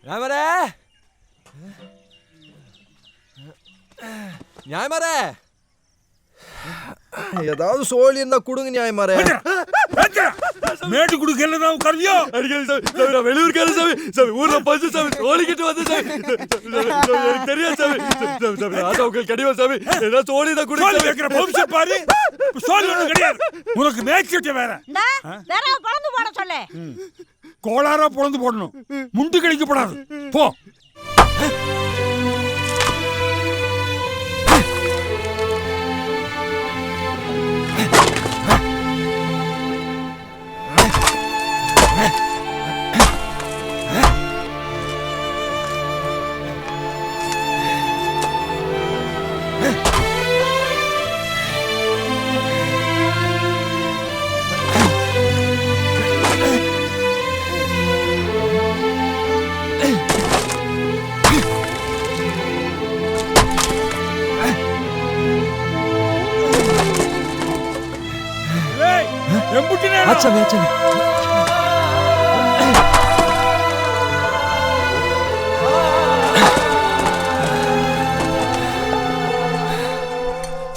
நியாயமாரே, நியாயமாரே, ஏதாவது சோழி இருந்தா கொடுங்க நியாயமாரே. மேட்டு குடுக்கல கருவியோ வெளியூர் கால சாமி, சாமி ஊர்ல பஞ்சு சாமி சோழிக்கிட்டு வந்து சாமி, எனக்கு தெரியாது சாமி, உங்களுக்கு கிடையாது சாமி, ஏதாவது சோழி தான் கொடுக்க பாரு. சோழி ஒண்ணு கிடையாது, உனக்கு மேய்ச்சிட்டு வேற பொழந்து போட சொல்லு. கோளாரா பொழந்து போடணும், முண்டு கழிக்கப்படாது. போ.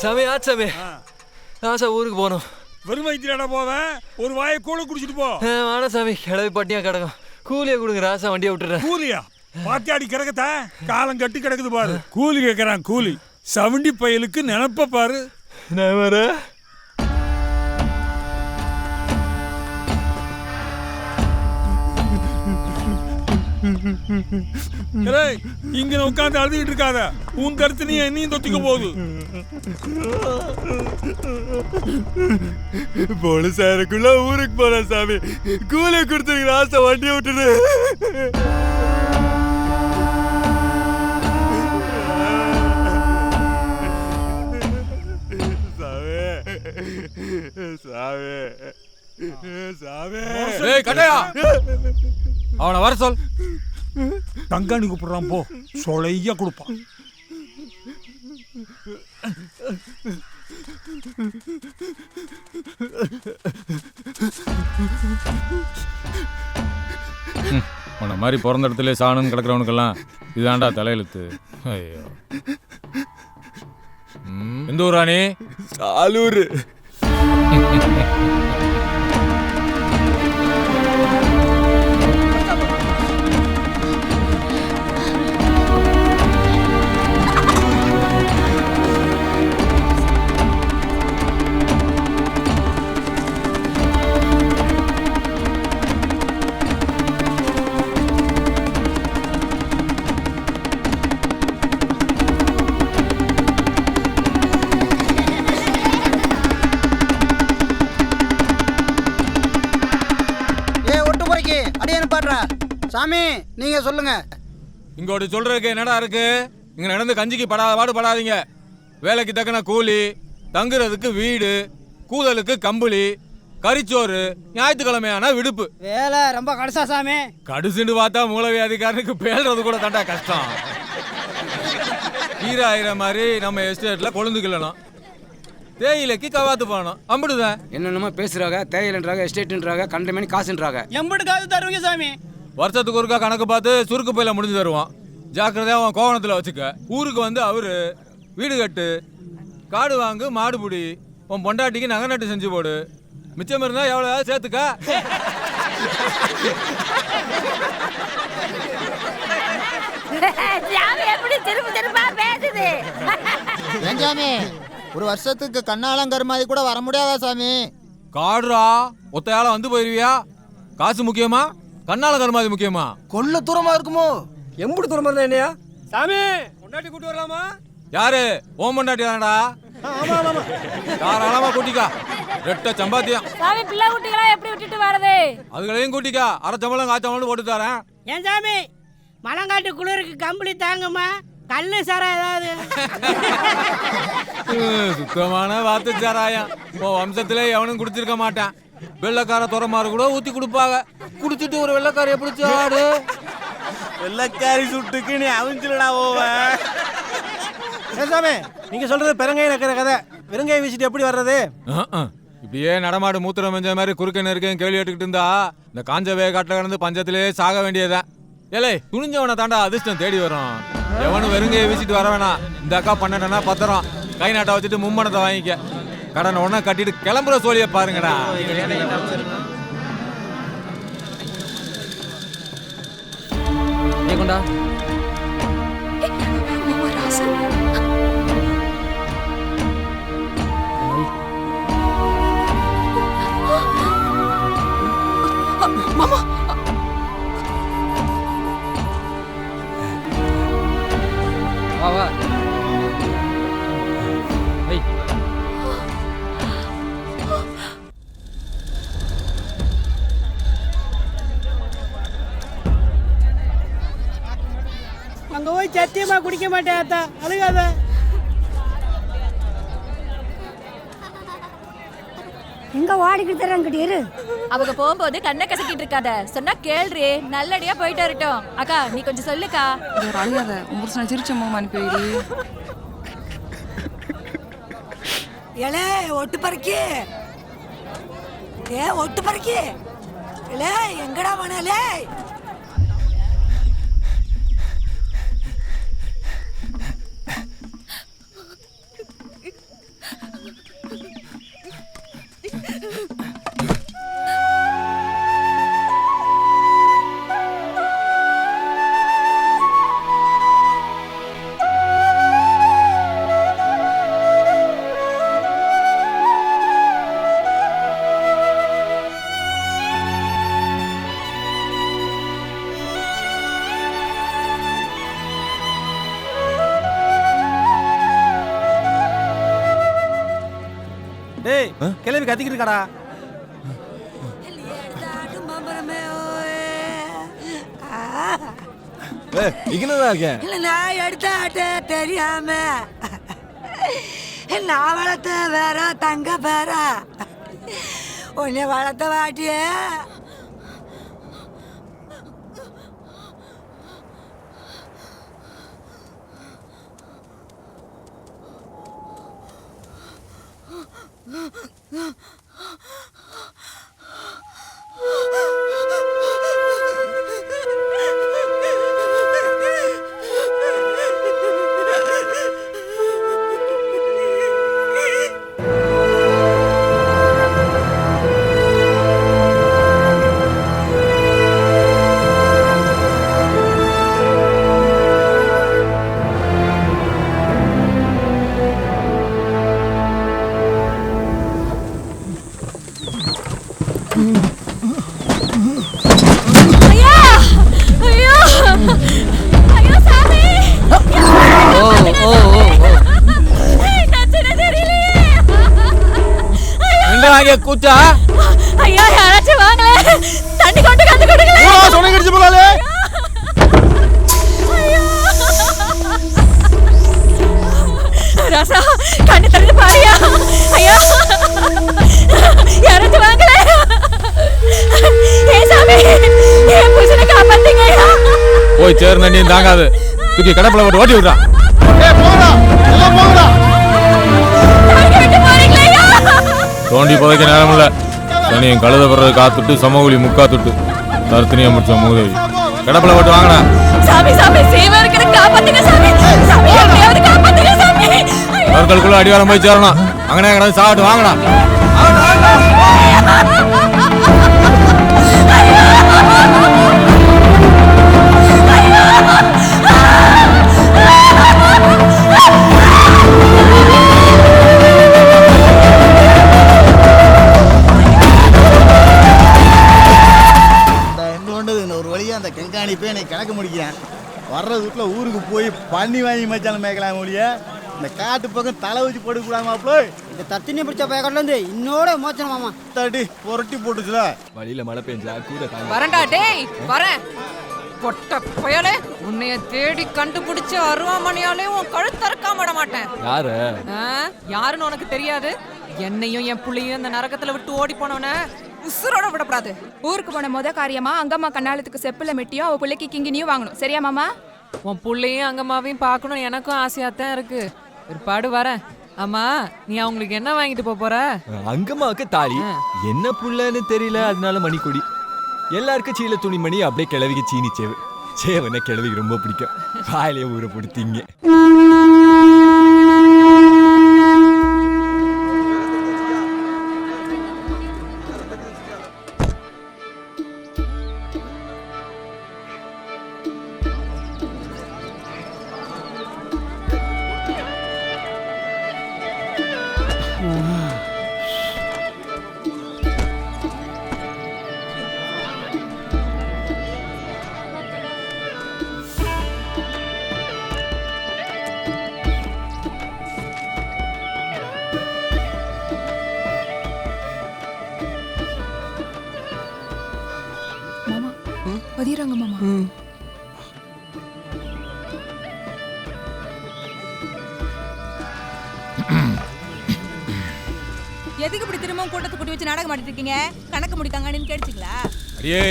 சாமி ஆச்சாமி, ஆசா ஊருக்கு போகணும். வெறும் வயிற்றுல போவேன், ஒரு வாயை கூட குடிச்சிட்டு போ. வாடா சாமி, கிளவி பட்டியா கிடக்கும். கூலியை கொடுங்க ராசா, வண்டியை விட்டுறேன். கூலியா? பாத்தியாடி கிடக்கத்தா காலம் கட்டி கிடக்குது பாரு. கூலி கேட்கறான் கூலி. சவண்டி பயலுக்கு நினைப்ப பாரு. நான் வர இங்க உட்காந்து அழுதுகிட்டு இருக்காத, உன் கருத்து நீ என்னையும் தொத்திக்க போகுது. போலீஸாருக்குள்ள ஊருக்கு போன சாமி, கூலி கொடுத்துருக்க ஆசை, வண்டியை விட்டுரு. அவனை வர சொல். தங்காணி கூப்பிடுறான், போ. சொலையா கொடுப்பான். உன்னை மாதிரி பிறந்த இடத்துல சாணுன்னு கிடக்கிறவனுக்கெல்லாம் இதாண்டா தலையெழுத்து. ஐயோ, எந்த ஊராணி? சாலூர். சாமி நீங்க சொல்லுங்க. இங்கோட சொல்றதுக்கு என்னடா இருக்கு? இங்க நடந்து கஞ்சிக்கு பாடு படாதீங்க. வேலைக்கு தக்கன கூலி, தங்குறதுக்கு வீடு, கூதலுக்கு கம்பளி, கறிச்சோறு, ஞாயிற்றுக்கிழமையான விடுப்பு. வேலை ரொம்ப கடுசா சாமி. கடுசுன்னு பார்த்தா மூலவியாதிக்காரனுக்கு பேல்றது கூட தாண்டா கஷ்டம். ஈராயிரம் மாதிரி நம்ம எஸ்டேட்ல கொழுந்துக்கணும், தேயிலைக்கு கவாத்து போகணும். அம்புடுதான் என்னென்னமோ பேசுறாங்க. தேயிலன்றாங்க, எஸ்டேட்ன்றாங்க, கண்டமேனி காசுன்றாங்க. எம்புட்டு காசு தருவீங்க சாமி? வருஷத்துக்கு ஒருக்கா கணக்கு பார்த்து சுருக்கு பையில முடிஞ்சு தருவான். ஜாக்கிரதையா அவன் கோவணத்துல வச்சுக்க. ஊருக்கு வந்து அவரு வீடு கட்டு, காடு வாங்கு, மாடு புடி, உன் பொண்டாட்டிக்கு நகை நட்டு செஞ்சு போடு. மிச்சம் இருந்தா எவ்வளவு சேர்த்துக்க. ஒரு வருஷத்துக்கு கண்ணாலங்கர் மாதிரி கூட வர முடியாதா சாமி? காடுரா, ஒத்தையால வந்து போயிருவியா? காசு முக்கியமா, கண்ணால கருமாதி முக்கியமா? கொல்ல தூரமா இருக்குமோ? எம்புடு தூரமா இருந்தா என்னையா? சாமி பொண்டாட்டி கூட்டி வரலாமா? யாரு? ஓம் பொண்டாட்டி தானடா. தாராளமா கூட்டிக்கா, ரெட்ட சம்பாத்தியம். சாமி பிள்ளை குட்டிகளா எப்படி விட்டுட்டு வரது? அதுகளையும் கூட்டிக்கா, அரை சம்பளம் காய்ச்சம்பளம் போட்டு தரேன். ஏன் சாமி மலங்காட்டு குளிருக்கு கம்பளி தாங்குமா? கல்லு சாரா ஏதாவது? சுத்தமான வாத்து சாராயம். வம்சத்திலே எவனும் குடிச்சிருக்க மாட்டான். வெள்ளக்கார துறமாறு கூட ஊத்தி கொடுப்பாங்க. குடிச்சிட்டு ஒரு வெள்ளக்கார எப்படி ஆடு? வெள்ளக்காரி சுட்டுக்கு நீ அவிஞ்சிடா போவேன். சாமி நீங்க சொல்றது பெருங்காய் நக்கிற கதை. பெருங்காய் வீசிட்டு எப்படி வர்றது? இப்படியே நடமாடு மூத்திரம் மெஞ்ச மாதிரி குறுக்க நெருக்கேன் கேள்வி கேட்டுக்கிட்டு இருந்தா இந்த காஞ்சவே காட்டில் கிடந்து பஞ்சத்திலே சாக வேண்டியதான். ஏலே துணிஞ்சவனை தாண்டா அதிர்ஷ்டம் தேடி வரும். எவனும் வெறுங்கையை வீசிட்டு வர வேணாம். இந்த அக்கா பண்ணனா பத்திரம் கை நாட்டை வச்சுட்டு மும்மணத்தை வாங்கிக்க. கடனை உடனே கட்டிட்டு கிளம்புற சோழியை பாருங்கடா. கொண்டா மாமா வா வா. அங்க போய் சத்தியமா குடிக்க மாட்டேன் ஆத்தா, அழுகாத. எங்க ஓடிக்கிட்டு தரங்கிட்டு இரு. அவங்க போகும்போது கண்ணை கசக்கிட்டு இருக்காத, சொன்னா கேள்றி. நல்லடியா போயிட்டு வரட்டும். அக்கா நீ கொஞ்சம் சொல்லுக்கா. அழுகாத, உங்க சிரிச்ச மாமா அனுப்பி. ஏலே ஒட்டு பறக்கி, ஒட்டு பறக்கி, ஏலே எங்கடா போனாலே? டேய் கிளம்பி கத்திக்கிட்டு இருக்காடா. இல்ல நான் எடுத்த ஆட்ட தெரியாம நான் வளர்த்த வேற தங்க பேர உன்னை வளர்த்த வாட்டிய கூச்சா. ஐயா யாராச்சும் வாங்களே, தண்ணி கொண்டு கண்டு கொடுங்களே. சொன்ன கிடிச்சு போலாலே. ராசா கண்ணு திறந்து பாரியா. ஐயா யாராச்சும் வாங்களே. ஏ சாமி என் புருஷனை காப்பாத்துங்க ஐயா. போய் சேர் நண்ணியும் தாங்காது, தூக்கி கடப்பல போட்டு ஓட்டி விடுறான். தோண்டி புதைக்க நேரம் இல்ல. சனியும் கழுத போடுறது காத்துட்டு சமகுலி முக்கா துட்டு தருத்தனியா முடிச்ச மூதேவி. கடப்பல போட்டு வாங்கடா. சாமி சாமி சேவா இருக்கிற காப்பாத்துங்க சாமி. சாமி எப்படியாவது காப்பாத்துங்க சாமி. அவர்களுக்குள்ள அடிவாரம் போய் சேரணும். அங்கனே கடந்து சாப்பிட்டு வாங்கடா. அந்த கண்காணி போய் எனக்கு கணக்கு முடிக்கிறேன். வர்றது வீட்டில் ஊருக்கு போய் பண்ணி வாங்கி மச்சாலும் மேய்க்கலாம் மொழிய. இந்த காட்டு பக்கம் தலை வச்சு போட்டுக்கூடாமாப்ல. இந்த தத்தினி பிடிச்ச பேக்கட்லேருந்து இன்னோட மோச்சன மாமா தட்டி புரட்டி போட்டுச்சுல. வழியில மழை பெஞ்சா கூட வரண்டா டேய் வரேன். பொட்ட பயலே, உன்னைய தேடி கண்டுபிடிச்சு அருவாமணியாலே உன் கழுத்தறுக்காம விட மாட்டேன். யாரு யாருன்னு உனக்கு தெரியாது. என்னையும் என் புள்ளையும் இந்த நரகத்துல விட்டு ஓடி போனவன உசுரோட விடப்படாது. ஊருக்கு போன முத காரியமா அங்கம்மா கண்ணாலத்துக்கு செப்புல மெட்டியும் அவ பிள்ளைக்கு கிங்கினியும் வாங்கணும். சரியா மாமா? உன் புள்ளையும் அங்கம்மாவையும் பார்க்கணும் எனக்கும் ஆசையாத்தான் இருக்கு. பிற்பாடு வரேன். ஆமா நீ அவங்களுக்கு என்ன வாங்கிட்டு போற? அங்கம்மாவுக்கு தாலி, என்ன புள்ளன்னு தெரியல, அதனால மணிக்கொடி. எல்லாருக்கும் சீல துணிமணி, அப்படியே கிழவிக்கு சீனி சேவு. சேவனை கிழவிக்கு ரொம்ப பிடிக்கும். வாயிலே ஊற பிடித்தீங்க. மாமா பதிராங்க மாமா. எதுக்கு இப்படி திரும்ப கூட்டத்தை கூட்டி வச்சு நாடகம் ஆடிட்டு இருக்கீங்க? கணக்கு முடிக்காங்கன்னு கேட்டுச்சிங்களா? அடியே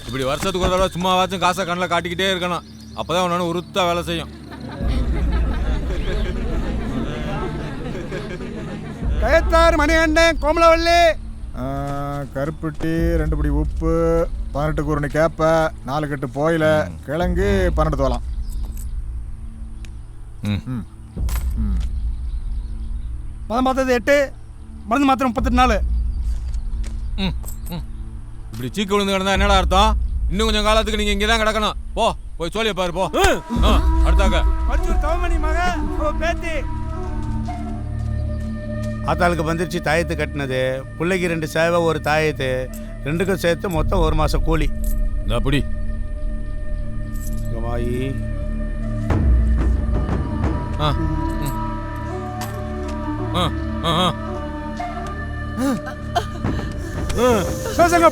இப்படி வருஷத்துக்கு ஒரு தடவை சும்மாவாச்சும் காசை கண்ணில் காட்டிக்கிட்டே இருக்கணும். அப்பதான் உன்னால உருத்தா வேலை செய்யும். கயத்தார் மணிகண்டன் கோமலவள்ளி, கருப்பட்டி 2 படி உப்பு, 18 கூரணி கேப்ப, 4 கட்டு போயில, கிழங்கு 12 தோலம். மதம் பார்த்தது 8, மருந்து மாத்திரம் 38 நாள். இப்படி சீக்கு விழுந்து கிடந்தா என்னடா அர்த்தம்? இன்னும் கொஞ்சம் காலத்துக்கு நீங்க இங்கதான் கிடக்கணும். போய் சோழிய பாரு போ. அடுத்தாக்க தவமணி மக பேத்தி ஆத்தாளுக்கு வந்துருச்சு தாயத்து கட்டினது. பிள்ளைக்கு 2 சேவை, 1 தாயத்து, 2க்கும் சேர்த்து மொத்தம் 1 மாசம் கூலி. அப்படி மாயி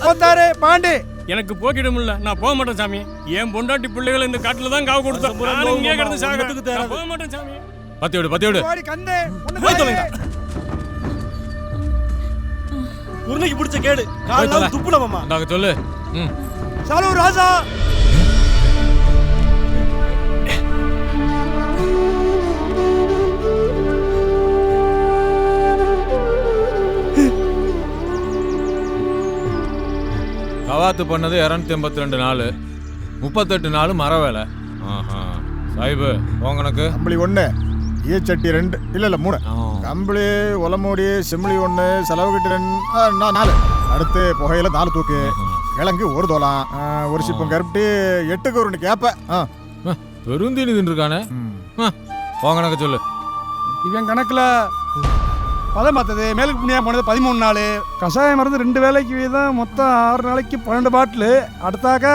போத்தாரு பாண்டி. எனக்கு போக்கிட முடியல, நான் போக மாட்டேன் சாமி. என் பொண்டாட்டி பிள்ளைகள் இந்த காட்டுல தான் காவு கொடுத்தேன். போக மாட்டேன் சாமி. பத்தி விடு கந்தே உருளைக்கு பிடிச்ச கேடு காலைல துப்புல மாமா. நாங்க சொல்லு. சாலு ராஜா கவாத்து பண்ணது 282 நாள், 38 நாள் மர வேலை. சாஹிபு உனக்கு கம்பளி 1, ஈச்சட்டி 2, இல்ல 3, கம்பளி ஒலமூடி செம்மளி 1, செலவு கட்டி 2, 4. அடுத்து புகையில 4 தூக்கு, கிழங்கு 1 தோலம், 1 சிப்பம் கருப்பட்டி, 8 கூரணி கேப்ப. பெருந்தீனி தின்றுருக்கானே. கணக்கு சொல்லு. இவன் கணக்குல பதம் பார்த்தது மேலுக்கு புண்ணியா போனது 13 நாள். கஷாயம் மருந்து 2 வேலைக்கு வீதம், மொத்தம் 6 நாளைக்கு 12 பாட்டிலு. அடுத்தாக்க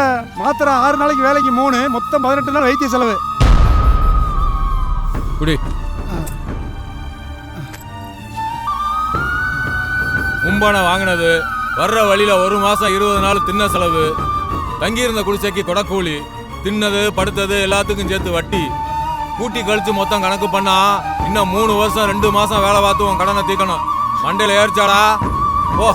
மாத்திரை 6 நாளைக்கு வேலைக்கு 3, மொத்தம் 18 நாள் வைத்திய செலவு. குடி. மும்பானை வாங்கினது, வர்ற வழியில 1 மாசம் 20 நாள் தின்ன செலவு, தங்கியிருந்த குடிசைக்கு கொடக்கூலி, தின்னது படுத்தது எல்லாத்துக்கும் சேர்த்து வட்டி கூட்டி கழிச்சு மொத்தம் கணக்கு பண்ணா இன்னும் 3 வருஷம் 2 மாசம் வேலை பார்த்து உன் கடனை தீக்கணும். மண்டையில ஏறிச்சாடா? ஓ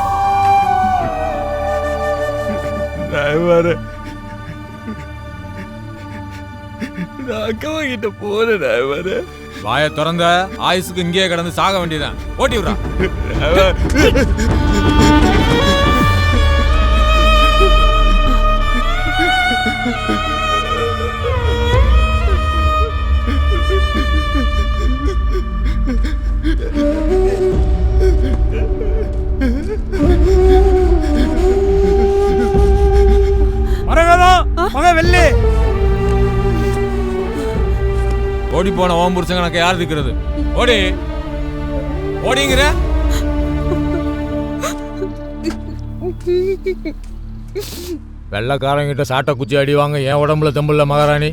அக்கா கிட்ட போறேன். வாயை திறந்த ஆயுசுக்கு இங்கேயே கிடந்து சாக வேண்டியதான். ஓட்டி விடுறா. ஓடி போன ஓம் புருஷங்க எனக்கு யார் இருக்கிறது? ஓடி ஓடிங்கிற வெள்ளக்காரங்கிட்ட சாட்டை குச்சி அடிவாங்க. என் உடம்புல தெம்புல மகாராணி.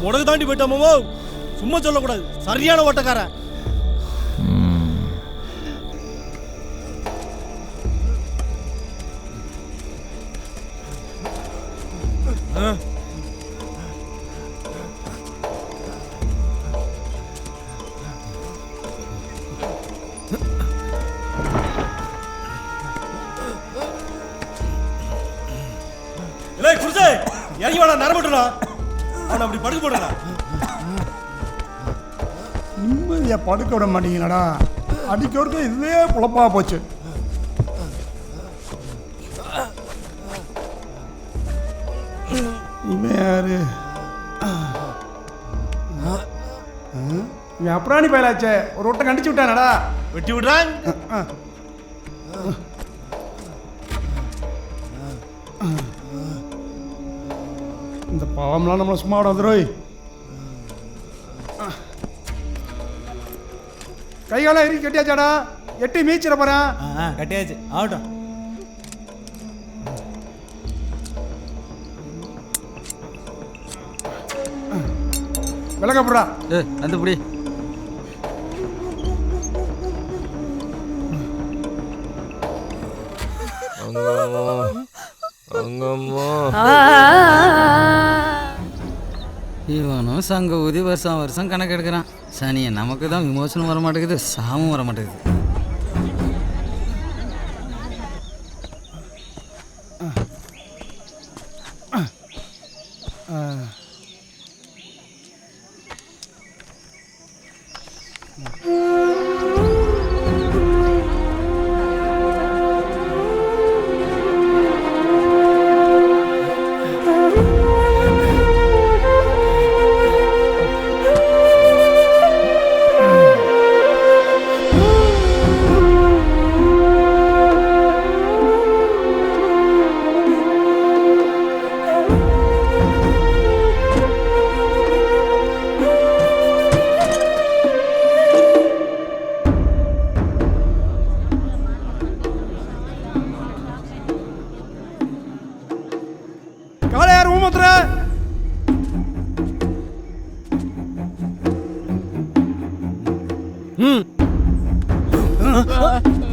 உனக்கு தாண்டி போயிட்டாமோ, சும்மா சொல்லக்கூடாது, சரியான ஓட்டக்காரன். இறங்கி வாடா, நரம்பட்டுடா, அவனை அப்படி படுக்க போடா. நிம்மதியா படுக்க விட மாட்டீங்களாடா, அடிக்க இதுவே குழப்பா போச்சு. இவன் யாரு? இவன் அப்புறாணி பயலாச்சே, ஒரு ஒட்டை கண்டிச்சு விட்டானடா. வெட்டி விடுறான். இந்த பாவம்லாம் நம்மளை சும்மா விட வந்துரோய். கைகால இறக்கி கட்டியாச்சாடா, எட்டி மீச்சிட போறேன். கட்டியாச்சு, ஆகட்டும். விளக்கப்படுறா. அந்த புடி. இவனும் சங்க ஊதி வருஷம் வருஷம் கணக்கு எடுக்கிறான். சனியை நமக்கு தான் விமோசனம் வர மாட்டேங்குது, சாமும் வர மாட்டேங்குது.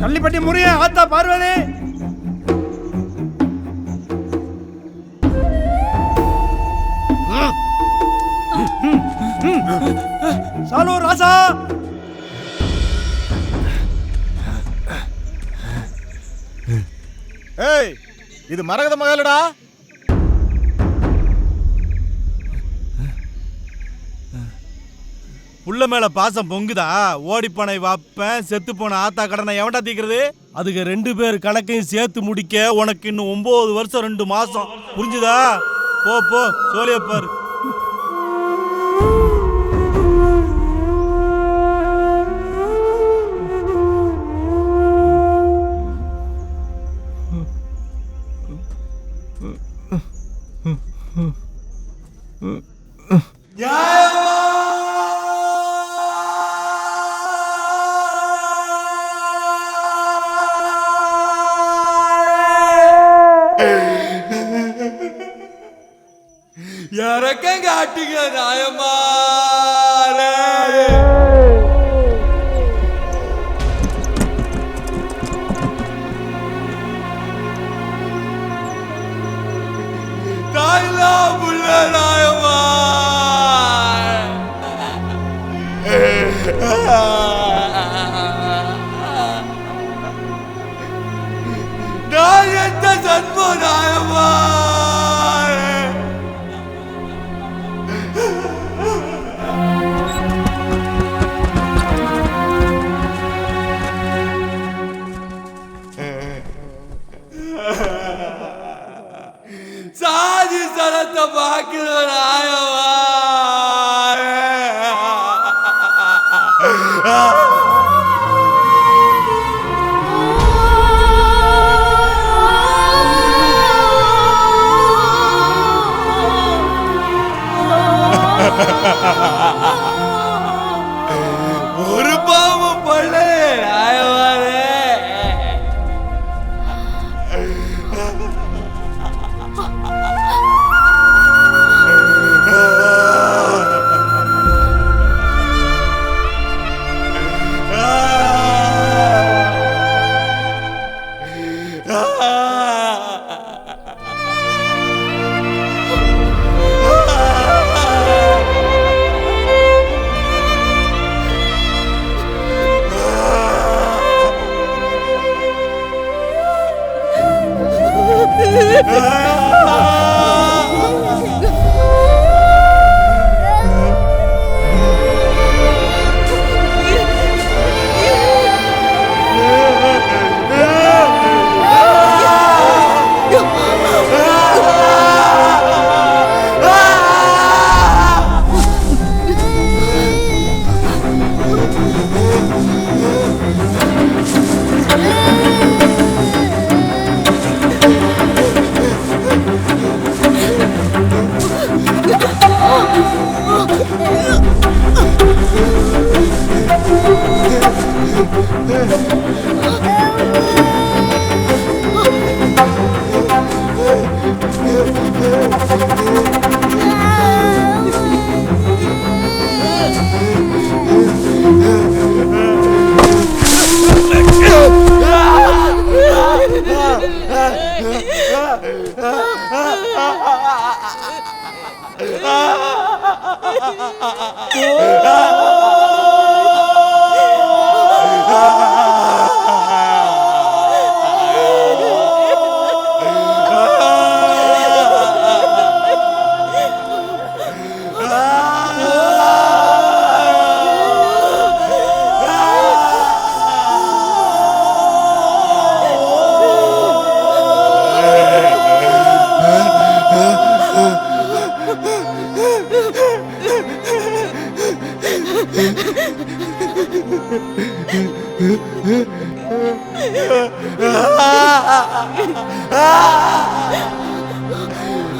கள்ளிப்பட்டி முறிய ஆத்தா பார்வதி. சாலு ராசா ஏய் இது மரகத மகளடா. புள்ள மேல பாசம் பொங்குதா? ஓடிப்பனை வாப்பேன் செத்து போன ஆத்தா கடனை எவன்டா தீக்கிறது? அதுக்கு 2 பேர் கணக்கையும் சேர்த்து முடிக்க உனக்கு இன்னும் 9 வருஷம் 2 மாசம். புரிஞ்சுதா? போ போ சோழிய பாரு. இறக்கம் காட்டுங்க நியாயமா. தாய்லா புள்ள நியாயமா. நான் எந்த சண்பம் நியாயமா. சாதி சரத்தை பார்க்கிற நியாயமா. ஒரு பாவம் பண்ண நியாயமானே.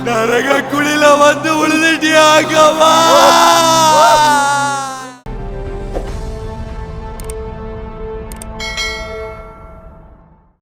நரக குழில வந்து விழுந்துட்டியாங்கம்மா.